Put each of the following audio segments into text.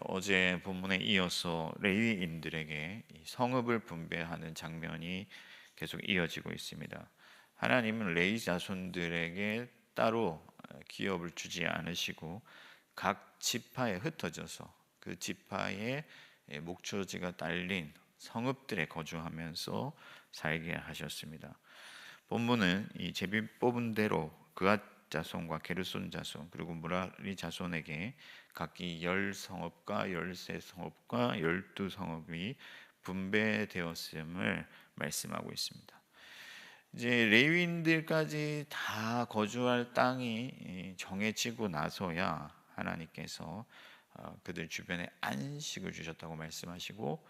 어제 본문에 이어서 레위인들에게 이 성읍을 분배하는 장면이 계속 이어지고 있습니다. 하나님은 레위 자손들에게 따로 기업을 주지 않으시고 각 지파에 흩어져서 그 지파의 목초지가 딸린 성읍들에 거주하면서 살게 하셨습니다. 본문은 이 제비 뽑은 대로 그앗 자손과 게르손 자손 그리고 무라리 자손에게 각기 10성읍과 13성읍과 12성읍이 분배되었음을 말씀하고 있습니다. 이제 레위인들까지 다 거주할 땅이 정해지고 나서야 하나님께서 그들 주변에 안식을 주셨다고 말씀하시고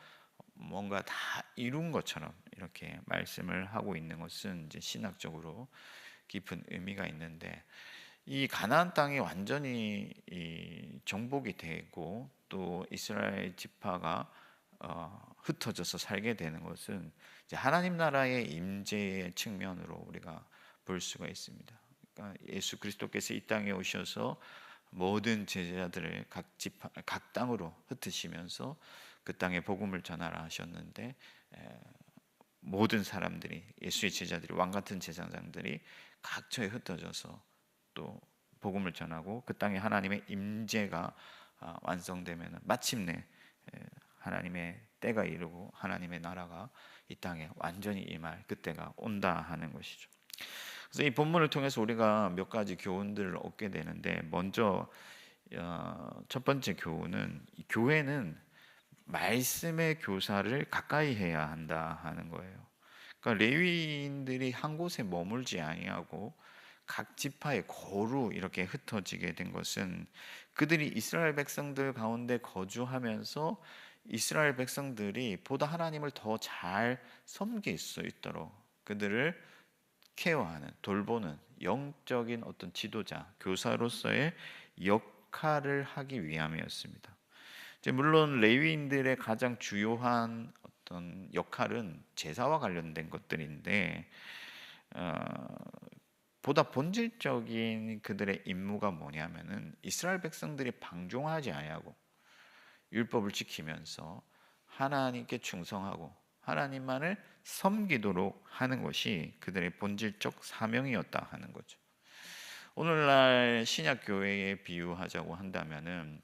뭔가 다 이룬 것처럼 이렇게 말씀을 하고 있는 것은 이제 신학적으로 깊은 의미가 있는데, 이 가나안 땅이 완전히 이 정복이 되고 또 이스라엘 지파가 흩어져서 살게 되는 것은 이제 하나님 나라의 임재의 측면으로 우리가 볼 수가 있습니다. 그러니까 예수 그리스도께서 이 땅에 오셔서 모든 제자들을 각 지파, 각 땅으로 흩으시면서 그 땅에 복음을 전하라 하셨는데, 모든 사람들이, 예수의 제자들이, 왕 같은 제사장들이 각처에 흩어져서 또 복음을 전하고 그 땅에 하나님의 임재가 완성되면 마침내 하나님의 때가 이르고 하나님의 나라가 이 땅에 완전히 임할 그때가 온다 하는 것이죠. 그래서 이 본문을 통해서 우리가 몇 가지 교훈들을 얻게 되는데, 먼저 첫 번째 교훈은 교회는 말씀의 교사를 가까이 해야 한다 하는 거예요. 그러니까 레위인들이 한 곳에 머물지 아니하고 각 지파에 고루 이렇게 흩어지게 된 것은 그들이 이스라엘 백성들 가운데 거주하면서 이스라엘 백성들이 보다 하나님을 더 잘 섬길 수 있도록 그들을 케어하는, 돌보는 영적인 어떤 지도자, 교사로서의 역할을 하기 위함이었습니다. 이제 물론 레위인들의 가장 주요한 어떤 역할은 제사와 관련된 것들인데, 어, 보다 본질적인 그들의 임무가 뭐냐면은 이스라엘 백성들이 방종하지 아니하고 율법을 지키면서 하나님께 충성하고 하나님만을 섬기도록 하는 것이 그들의 본질적 사명이었다 하는 거죠. 오늘날 신약 교회에 비유하자고 한다면은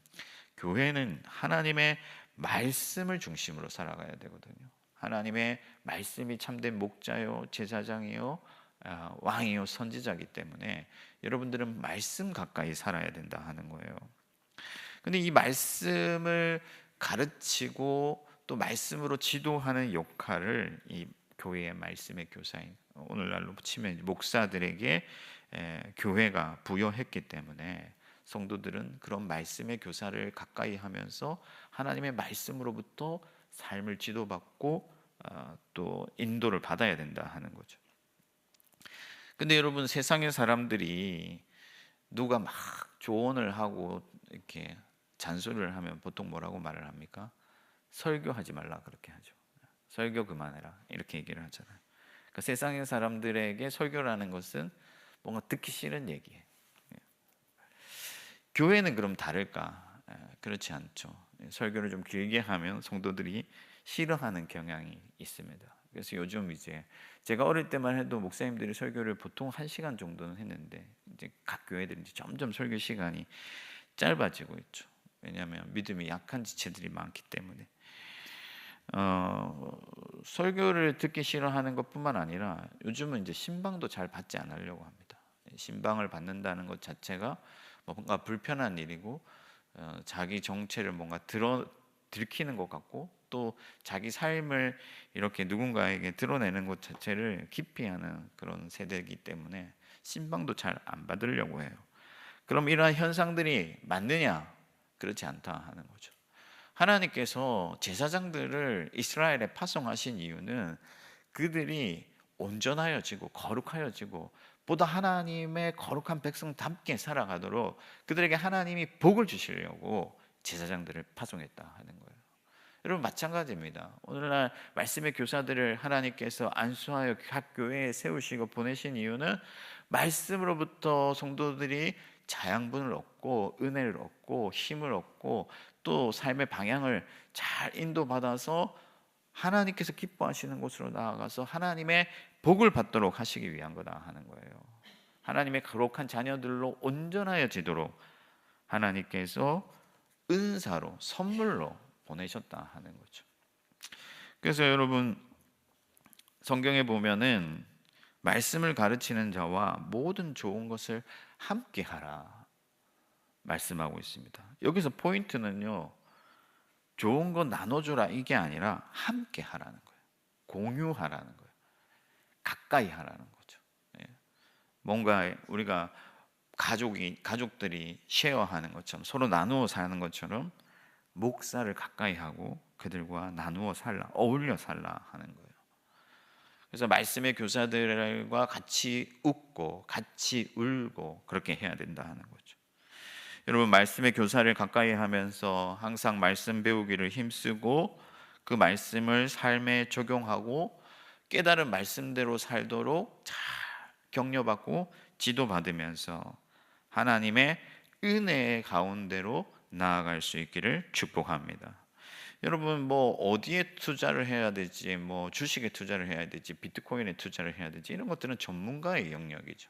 교회는 하나님의 말씀을 중심으로 살아가야 되거든요. 하나님의 말씀이 참된 목자요, 제사장이요, 왕이요, 선지자이기 때문에 여러분들은 말씀 가까이 살아야 된다 하는 거예요. 근데 이 말씀을 가르치고 또 말씀으로 지도하는 역할을 이 교회의 말씀의 교사인, 오늘날로 치면 목사들에게 교회가 부여했기 때문에 성도들은 그런 말씀의 교사를 가까이 하면서 하나님의 말씀으로부터 삶을 지도받고 또 인도를 받아야 된다 하는 거죠. 근데 여러분, 세상의 사람들이 누가 막 조언을 하고 이렇게 잔소리를 하면 보통 뭐라고 말을 합니까? 설교하지 말라 그렇게 하죠. 설교 그만해라 이렇게 얘기를 하잖아요. 그러니까 세상의 사람들에게 설교라는 것은 뭔가 듣기 싫은 얘기예요. 교회는 그럼 다를까? 그렇지 않죠. 설교를 좀 길게 하면 성도들이 싫어하는 경향이 있습니다. 그래서 요즘 이제 제가 어릴 때만 해도 목사님들이 설교를 보통 1시간 정도는 했는데, 이제 각 교회들이 이제 점점 설교 시간이 짧아지고 있죠. 왜냐하면 믿음이 약한 지체들이 많기 때문에. 설교를 듣기 싫어하는 것뿐만 아니라 요즘은 이제 신방도 잘 받지 않으려고 합니다. 신방을 받는다는 것 자체가 뭔가 불편한 일이고, 자기 정체를 뭔가 들키는 것 같고, 또 자기 삶을 이렇게 누군가에게 드러내는 것 자체를 기피하는 그런 세대이기 때문에 신방도 잘 안 받으려고 해요. 그럼 이러한 현상들이 맞느냐? 그렇지 않다 하는 거죠. 하나님께서 제사장들을 이스라엘에 파송하신 이유는 그들이 온전하여지고 거룩하여지고 보다 하나님의 거룩한 백성답게 살아가도록 그들에게 하나님이 복을 주시려고 제사장들을 파송했다 하는 거예요. 여러분, 마찬가지입니다. 오늘날 말씀의 교사들을 하나님께서 안수하여 각 교회에 세우시고 보내신 이유는 말씀으로부터 성도들이 자양분을 얻고 은혜를 얻고 힘을 얻고 또 삶의 방향을 잘 인도받아서 하나님께서 기뻐하시는 곳으로 나아가서 하나님의 복을 받도록 하시기 위한 거다 하는 거예요. 하나님의 거룩한 자녀들로 온전하여지도록 하나님께서 은사로 선물로 보내셨다 하는 거죠. 그래서 여러분, 성경에 보면은 말씀을 가르치는 자와 모든 좋은 것을 함께 하라 말씀하고 있습니다. 여기서 포인트는요, 좋은 거 나눠줘라 이게 아니라 함께 하라는 거예요. 공유하라는 거예요. 가까이 하라는 거죠. 예. 뭔가 우리가 가족들이 쉐어하는 것처럼, 서로 나누어 사는 것처럼 목사를 가까이 하고 그들과 나누어 살라, 어울려 살라 하는 거예요. 그래서 말씀의 교사들과 같이 웃고 같이 울고 그렇게 해야 된다 하는 거죠. 여러분, 말씀의 교사를 가까이 하면서 항상 말씀 배우기를 힘쓰고 그 말씀을 삶에 적용하고 깨달은 말씀대로 살도록 잘 격려받고 지도받으면서 하나님의 은혜의 가운데로 나아갈 수 있기를 축복합니다. 여러분, 뭐 어디에 투자를 해야 될지, 뭐 주식에 투자를 해야 될지, 비트코인에 투자를 해야 될지, 이런 것들은 전문가의 영역이죠.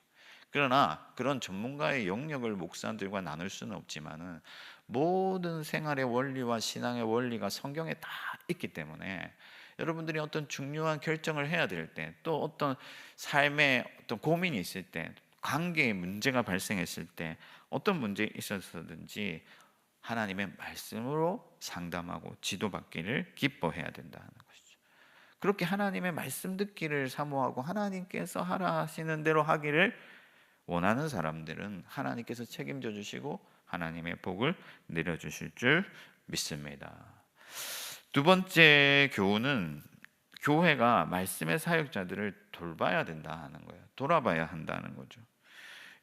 그러나 그런 전문가의 영역을 목사들과 나눌 수는 없지만은 모든 생활의 원리와 신앙의 원리가 성경에 다 있기 때문에 여러분들이 어떤 중요한 결정을 해야 될 때, 또 어떤 삶에 어떤 고민이 있을 때, 관계에 문제가 발생했을 때, 어떤 문제에 있어서든지 하나님의 말씀으로 상담하고 지도받기를 기뻐해야 된다는 것이죠. 그렇게 하나님의 말씀 듣기를 사모하고 하나님께서 하라 하시는 대로 하기를 원하는 사람들은 하나님께서 책임져 주시고 하나님의 복을 내려주실 줄 믿습니다. 두 번째 교훈은 교회가 말씀의 사역자들을 돌봐야 된다 하는 거예요. 돌아봐야 한다는 거죠.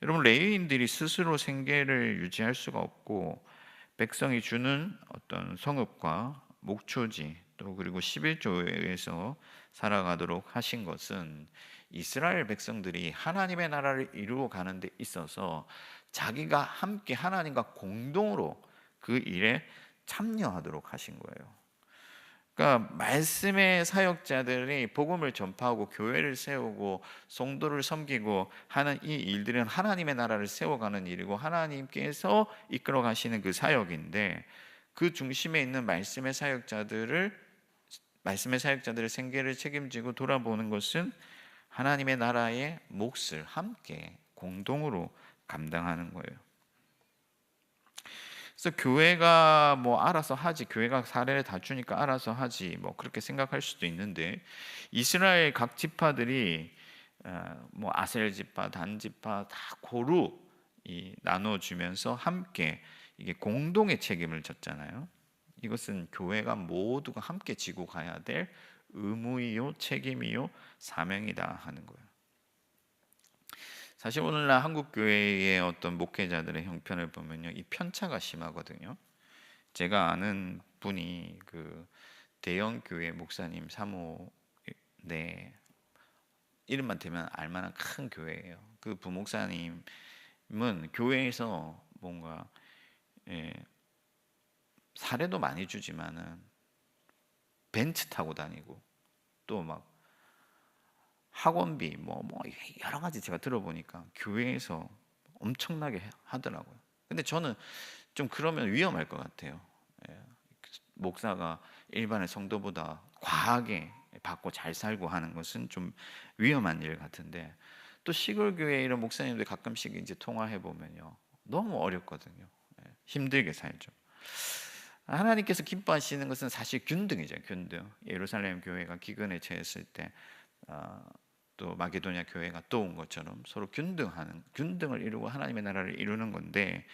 여러분, 레위인들이 스스로 생계를 유지할 수가 없고 백성이 주는 어떤 성읍과 목초지 또 그리고 11조에서 살아가도록 하신 것은 이스라엘 백성들이 하나님의 나라를 이루어 가는 데 있어서 자기가 함께 하나님과 공동으로 그 일에 참여하도록 하신 거예요. 그러니까 말씀의 사역자들이 복음을 전파하고 교회를 세우고 성도를 섬기고 하는 이 일들은 하나님의 나라를 세워가는 일이고 하나님께서 이끌어 가시는 그 사역인데, 그 중심에 있는 말씀의 사역자들의 생계를 책임지고 돌아보는 것은 하나님의 나라의 몫을 함께 공동으로 감당하는 거예요. 그래서 교회가 뭐 알아서 하지, 교회가 사례를 다 주니까 알아서 하지, 뭐 그렇게 생각할 수도 있는데, 이스라엘 각 지파들이 뭐 아셀 지파, 단 지파 다 고루 나눠 주면서 함께 이게 공동의 책임을 졌잖아요. 이것은 교회가 모두가 함께 지고 가야 될 의무이요 책임이요 사명이다 하는 거예요. 사실 오늘날 한국 교회의 어떤 목회자들의 형편을 보면요, 이 편차가 심하거든요. 제가 아는 분이 그 대형 교회 목사님 사모인데, 이름만 대면 알만한 큰 교회예요. 그 부목사님은 교회에서 뭔가 사례도 많이 주지만은 벤츠 타고 다니고 또 막 학원비 뭐 여러 가지 제가 들어보니까 교회에서 엄청나게 하더라고요. 근데 저는 좀 그러면 위험할 것 같아요. 목사가 일반의 성도보다 과하게 받고 잘 살고 하는 것은 좀 위험한 일 같은데, 또 시골 교회 이런 목사님들 가끔씩 이제 통화해 보면요, 너무 어렵거든요. 힘들게 살죠. 하나님께서 기뻐하시는 것은 사실 균등이죠. 균등. 예루살렘 교회가 기근에 처했을 때 또 마게도냐 교회가 또 온 것처럼 서로 균등을 이루고 하나님의 나라를 이루는 건데,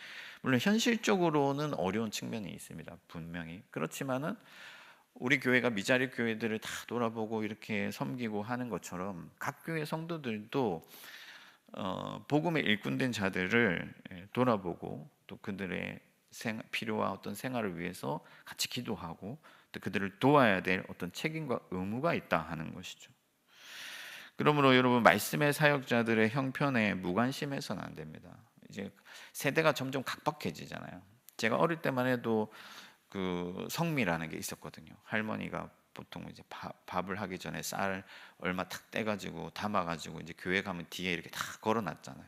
물론 현실적으로는 어려운 측면이 있습니다. 분명히. 그렇지만은 우리 교회가 미자립 교회들을 다 돌아보고 이렇게 섬기고 하는 것처럼 각 교회 성도들도 복음의 일꾼된 자들을 돌아보고 또 그들의 필요와 어떤 생활을 위해서 같이 기도하고 또 그들을 도와야 될 어떤 책임과 의무가 있다 하는 것이죠. 그러므로 여러분, 말씀의 사역자들의 형편에 무관심해서는 안 됩니다. 이제 세대가 점점 각박해지잖아요. 제가 어릴 때만 해도 그 성미라는 게 있었거든요. 할머니가 보통 이제 밥을 하기 전에 쌀 얼마 탁 떼가지고 담아가지고 이제 교회 가면 뒤에 이렇게 다 걸어놨잖아요.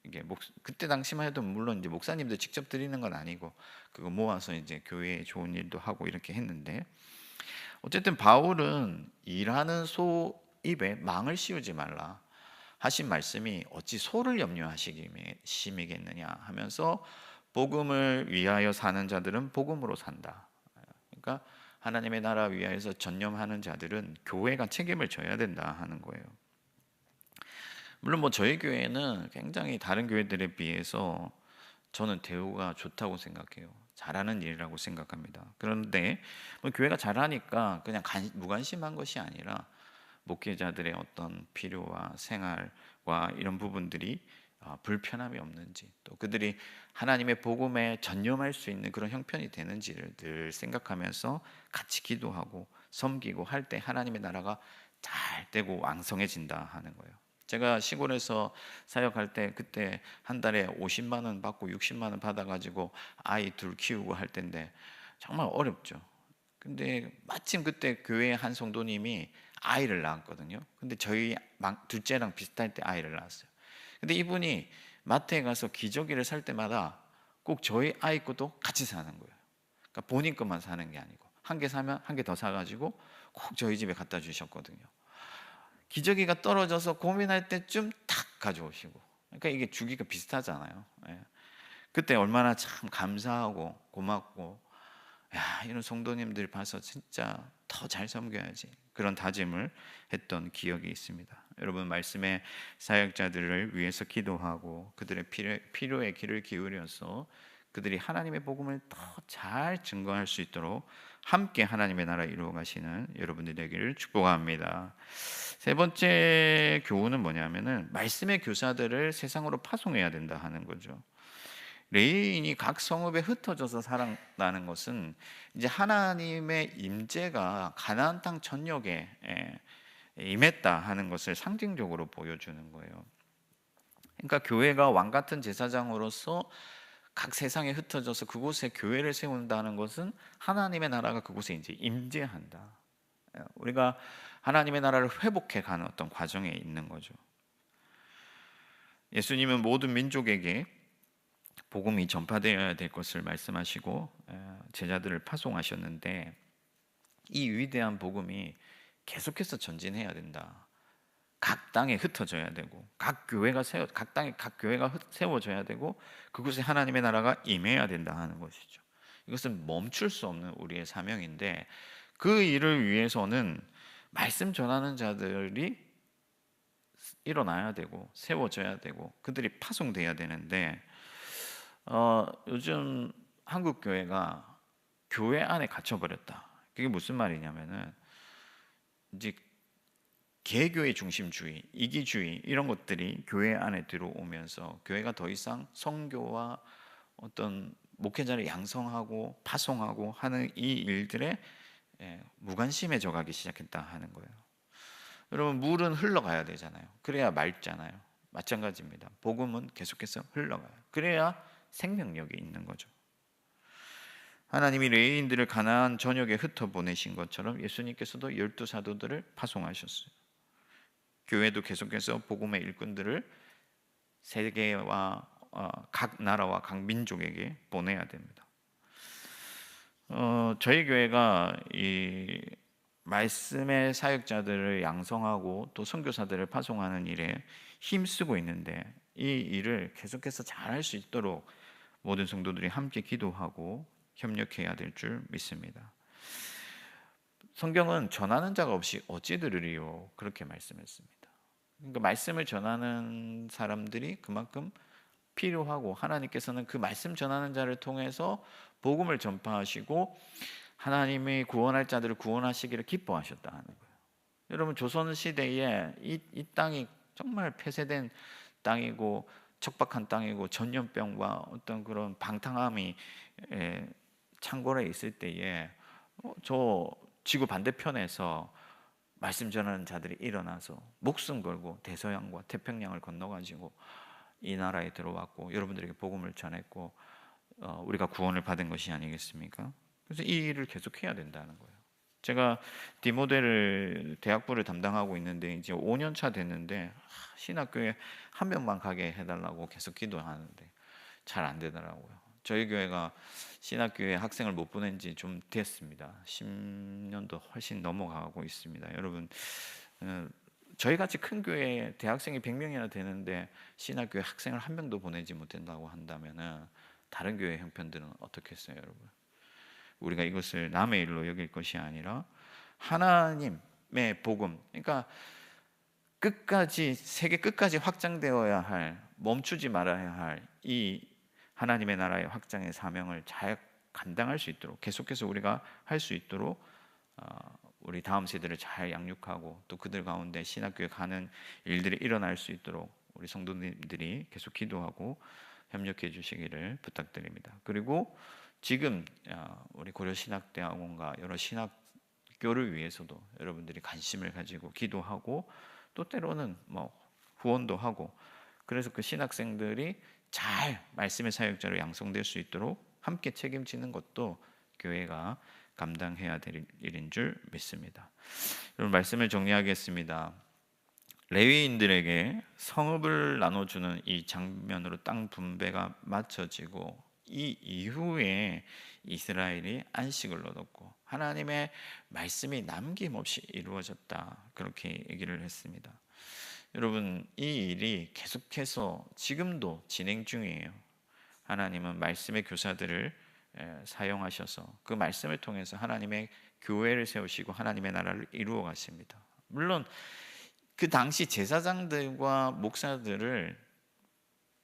이게 그때 당시만 해도 물론 이제 목사님들 직접 드리는 건 아니고 그거 모아서 이제 교회에 좋은 일도 하고 이렇게 했는데, 어쨌든 바울은 일하는 소 입에 망을 씌우지 말라 하신 말씀이 어찌 소를 염려하시겠느냐 하면서 복음을 위하여 사는 자들은 복음으로 산다. 그러니까 하나님의 나라 위하여서 전념하는 자들은 교회가 책임을 져야 된다 하는 거예요. 물론 뭐 저희 교회는 굉장히 다른 교회들에 비해서 저는 대우가 좋다고 생각해요. 잘하는 일이라고 생각합니다. 그런데 뭐 교회가 잘하니까 그냥 무관심한 것이 아니라 목회자들의 어떤 필요와 생활과 이런 부분들이 불편함이 없는지, 또 그들이 하나님의 복음에 전념할 수 있는 그런 형편이 되는지를 늘 생각하면서 같이 기도하고 섬기고 할 때 하나님의 나라가 잘 되고 왕성해진다 하는 거예요. 제가 시골에서 사역할 때 그때 한 달에 50만 원 받고 60만 원 받아가지고 아이 둘 키우고 할 때인데 정말 어렵죠. 근데 마침 그때 교회 한 성도님이 아이를 낳았거든요. 근데 저희 둘째랑 비슷할 때 아이를 낳았어요. 근데 이분이 마트에 가서 기저귀를 살 때마다 꼭 저희 아이 것도 같이 사는 거예요. 그러니까 본인 것만 사는 게 아니고 한 개 사면 한 개 더 사가지고 꼭 저희 집에 갖다 주셨거든요. 기저귀가 떨어져서 고민할 때쯤 탁 가져오시고, 그러니까 이게 주기가 비슷하잖아요. 예. 그때 얼마나 참 감사하고 고맙고, 야, 이런 성도님들 봐서 진짜 더 잘 섬겨야지, 그런 다짐을 했던 기억이 있습니다. 여러분, 말씀의 사역자들을 위해서 기도하고 그들의 필요에 귀를 기울여서 그들이 하나님의 복음을 더 잘 증거할 수 있도록 함께 하나님의 나라 이루어 가시는 여러분들이 되기를 축복합니다. 세 번째 교훈은 뭐냐면은 말씀의 교사들을 세상으로 파송해야 된다 하는 거죠. 레인이 각 성읍에 흩어져서 살아나는 것은 이제 하나님의 임재가 가나안 땅 전역에 임했다 하는 것을 상징적으로 보여주는 거예요. 그러니까 교회가 왕 같은 제사장으로서 각 세상에 흩어져서 그곳에 교회를 세운다는 것은 하나님의 나라가 그곳에 이제 임재한다. 우리가 하나님의 나라를 회복해 가는 어떤 과정에 있는 거죠. 예수님은 모든 민족에게 복음이 전파되어야 될 것을 말씀하시고 제자들을 파송하셨는데, 이 위대한 복음이 계속해서 전진해야 된다. 각 땅에 흩어져야 되고 각 땅에 각 교회가 세워져야 되고 그곳에 하나님의 나라가 임해야 된다 하는 것이죠. 이것은 멈출 수 없는 우리의 사명인데, 그 일을 위해서는 말씀 전하는 자들이 일어나야 되고 세워져야 되고 그들이 파송돼야 되는데, 요즘 한국 교회가 교회 안에 갇혀버렸다. 그게 무슨 말이냐면은 이제 개교의 중심주의, 이기주의 이런 것들이 교회 안에 들어오면서 교회가 더 이상 선교와 어떤 목회자를 양성하고 파송하고 하는 이 일들에 무관심해져 가기 시작했다 하는 거예요. 여러분, 물은 흘러가야 되잖아요. 그래야 맑잖아요. 마찬가지입니다. 복음은 계속해서 흘러가요. 그래야 생명력이 있는 거죠. 하나님이 레위인들을 가나안 전역에 흩어보내신 것처럼 예수님께서도 12사도들을 파송하셨어요. 교회도 계속해서 복음의 일꾼들을 세계와 각 나라와 각 민족에게 보내야 됩니다. 저희 교회가 이 말씀의 사역자들을 양성하고 또 선교사들을 파송하는 일에 힘쓰고 있는데, 이 일을 계속해서 잘할 수 있도록 모든 성도들이 함께 기도하고 협력해야 될 줄 믿습니다. 성경은 전하는 자가 없이 어찌 들으리요, 그렇게 말씀했습니다. 그러니까 말씀을 전하는 사람들이 그만큼 필요하고, 하나님께서는 그 말씀 전하는 자를 통해서 복음을 전파하시고 하나님이 구원할 자들을 구원하시기를 기뻐하셨다 하는 거예요. 여러분, 조선 시대에 이 땅이 정말 폐쇄된 땅이고 척박한 땅이고 전염병과 어떤 그런 방탕함이 창궐해 있을 때에 저 지구 반대편에서 말씀 전하는 자들이 일어나서 목숨 걸고 대서양과 태평양을 건너가지고 이 나라에 들어왔고 여러분들에게 복음을 전했고 우리가 구원을 받은 것이 아니겠습니까? 그래서 이 일을 계속해야 된다는 거예요. 제가 디모델을 대학부를 담당하고 있는데 이제 5년 차 됐는데 신학교에 한 명만 가게 해달라고 계속 기도하는데 잘 안 되더라고요. 저희 교회가 신학교에 학생을 못 보낸 지 좀 됐습니다. 10년도 훨씬 넘어가고 있습니다. 여러분, 저희 같이 큰 교회에 대학생이 100명이나 되는데 신학교에 학생을 한 명도 보내지 못한다고 한다면은 다른 교회 형편들은 어떻겠어요, 여러분? 우리가 이것을 남의 일로 여길 것이 아니라 하나님의 복음, 그러니까 끝까지 세계 끝까지 확장되어야 할, 멈추지 말아야 할 이 하나님의 나라의 확장의 사명을 잘 감당할 수 있도록 계속해서 우리가 할 수 있도록 우리 다음 세대를 잘 양육하고 또 그들 가운데 신학교에 가는 일들이 일어날 수 있도록 우리 성도님들이 계속 기도하고 협력해 주시기를 부탁드립니다. 그리고 지금 우리 고려신학대학원과 여러 신학교를 위해서도 여러분들이 관심을 가지고 기도하고 또 때로는 뭐 후원도 하고 그래서 그 신학생들이 잘 말씀의 사역자로 양성될 수 있도록 함께 책임지는 것도 교회가 감당해야 될 일인 줄 믿습니다. 여러분 말씀을 정리하겠습니다. 레위인들에게 성읍을 나눠주는 이 장면으로 땅 분배가 마쳐지고 이 이후에 이스라엘이 안식을 얻었고 하나님의 말씀이 남김없이 이루어졌다 그렇게 얘기를 했습니다. 여러분 이 일이 계속해서 지금도 진행 중이에요. 하나님은 말씀의 교사들을 사용하셔서 그 말씀을 통해서 하나님의 교회를 세우시고 하나님의 나라를 이루어 가십니다. 물론 그 당시 제사장들과 목사들을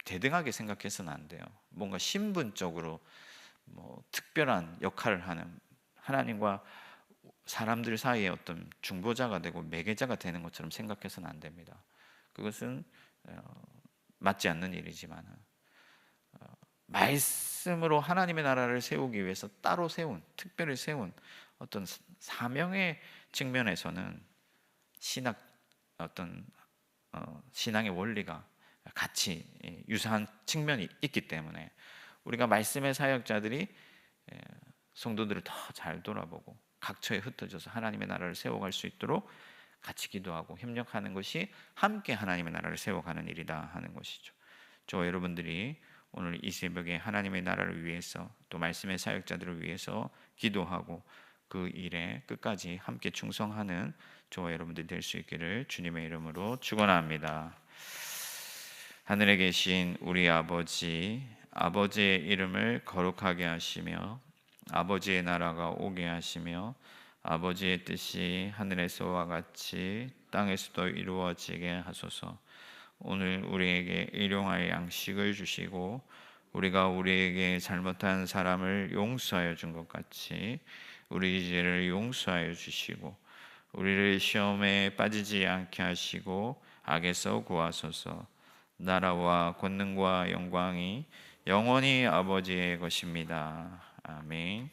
대등하게 생각해서는 안 돼요. 뭔가 신분적으로 뭐 특별한 역할을 하는 하나님과 사람들 사이에 어떤 중보자가 되고 매개자가 되는 것처럼 생각해서는 안 됩니다. 그것은 맞지 않는 일이지만 말씀으로 하나님의 나라를 세우기 위해서 따로 세운 특별히 세운 어떤 사명의 측면에서는 신학 어떤 신앙의 원리가 같이 유사한 측면이 있기 때문에 우리가 말씀의 사역자들이 성도들을 더 잘 돌아보고 각처에 흩어져서 하나님의 나라를 세워갈 수 있도록 같이 기도하고 협력하는 것이 함께 하나님의 나라를 세워가는 일이다 하는 것이죠. 저와 여러분들이 오늘 이 새벽에 하나님의 나라를 위해서 또 말씀의 사역자들을 위해서 기도하고 그 일에 끝까지 함께 충성하는 저와 여러분들이 될 수 있기를 주님의 이름으로 축원합니다. 하늘에 계신 우리 아버지, 아버지의 이름을 거룩하게 하시며 아버지의 나라가 오게 하시며 아버지의 뜻이 하늘에서와 같이 땅에서도 이루어지게 하소서. 오늘 우리에게 일용할 양식을 주시고 우리가 우리에게 잘못한 사람을 용서하여 준 것 같이 우리 죄를 용서하여 주시고 우리를 시험에 빠지지 않게 하시고 악에서 구하소서. 나라와 권능과 영광이 영원히 아버지의 것입니다. 아멘.